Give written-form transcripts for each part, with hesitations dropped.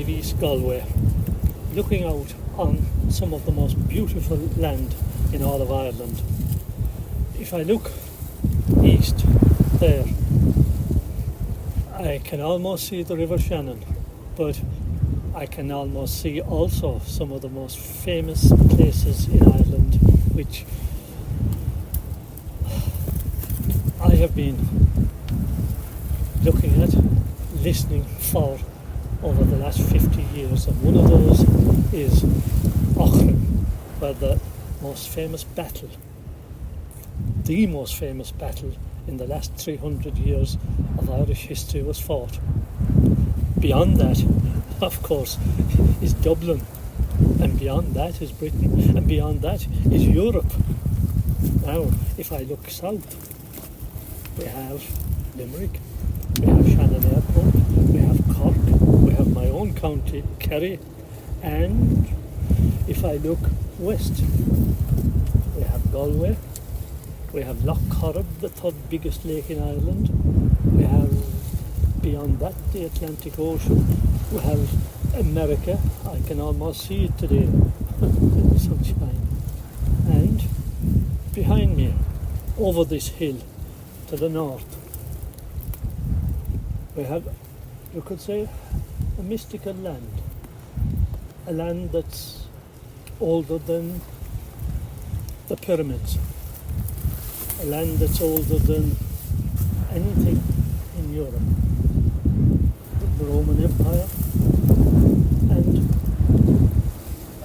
of East Galway, looking out on some of the most beautiful land in all of Ireland. If I look east there, I can almost see the River Shannon, but I can almost see also some of the most famous places in Ireland, which I have been looking at, listening for over the last 50 years, and one of those is Knockroe, where the most famous battle in the last 300 years of Irish history was fought. Beyond that, of course, is Dublin, and beyond that is Britain, and beyond that is Europe. Now, if I look south, we have Limerick, we have Shannon Airport, we have Cork, we have my own county, Kerry, and if I look west, we have Galway, we have Lough Corrib, the third biggest lake in Ireland, we have beyond that the Atlantic Ocean, we have America, I can almost see it today in the sunshine, and behind me, over this hill to the north, we have, you could say, a mystical land, a land that's older than the pyramids, a land that's older than anything in Europe, the Roman Empire, and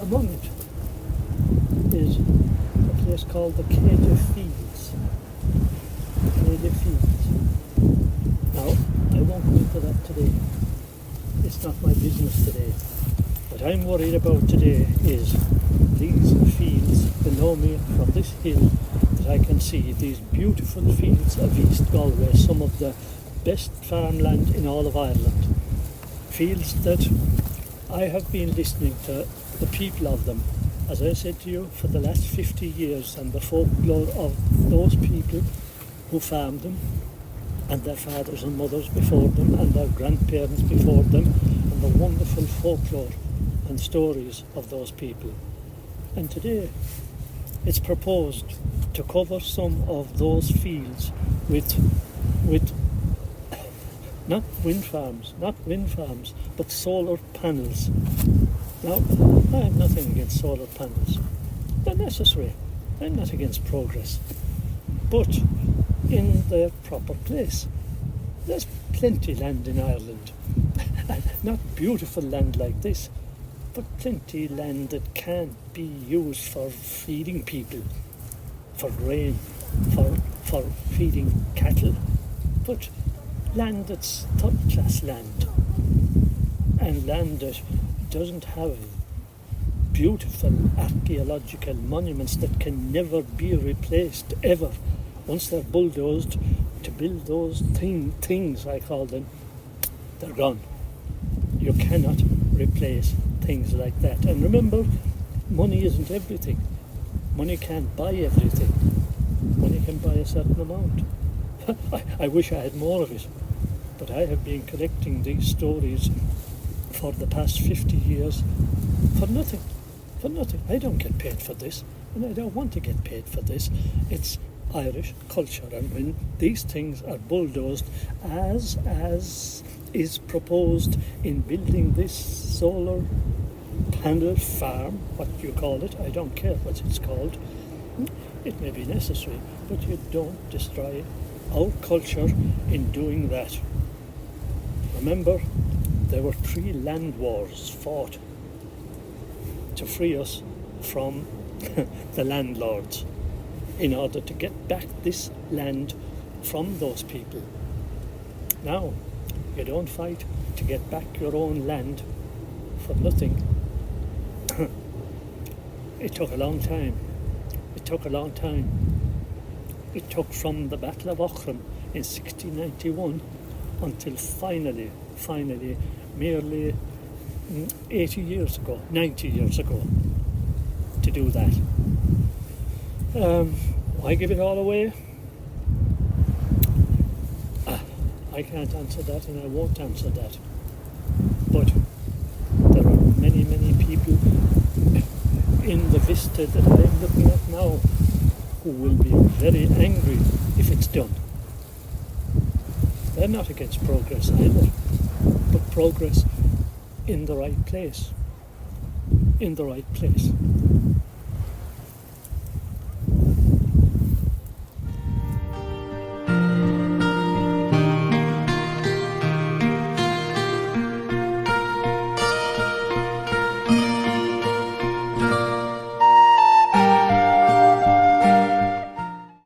among it is a place called the Céide Fields. Now, I won't go into that today. It's not my business today. What I'm worried about today is these fields below me from this hill that I can see, these beautiful fields of East Galway, some of the best farmland in all of Ireland. Fields that I have been listening to the people of them, as I said to you, for the last 50 years, and the folklore of those people who farmed them, and their fathers and mothers before them, and their grandparents before them, and the wonderful folklore and stories of those people. And today it's proposed to cover some of those fields with not wind farms, but solar panels. Now, I have nothing against solar panels. They're necessary. I'm not against progress. But in their proper place. There's plenty land in Ireland. Not beautiful land like this, but plenty land that can be used for feeding people, for grain, for feeding cattle. But land that's third-class land, and land that doesn't have beautiful archaeological monuments that can never be replaced, ever. Once they're bulldozed to build those things, I call them, they're gone. You cannot replace things like that. And remember, money isn't everything. Money can't buy everything. Money can buy a certain amount. I wish I had more of it, but I have been collecting these stories for the past 50 years for nothing. For nothing. I don't get paid for this, and I don't want to get paid for this. It's Irish culture, and when these things are bulldozed, as is proposed in building this solar panel farm, what you call it, I don't care what it's called, it may be necessary, but you don't destroy our culture in doing that. Remember, there were 3 land wars fought to free us from the landlords, in order to get back this land from those people. Now, you don't fight to get back your own land for nothing. It took a long time. It took from the Battle of Knockroe in 1691 until finally, merely 90 years ago, to do that. Why give it all away? I can't answer that, and I won't answer that. But vista that I'm looking at now who will be very angry if it's done. They're not against progress either, but progress in the right place. In the right place.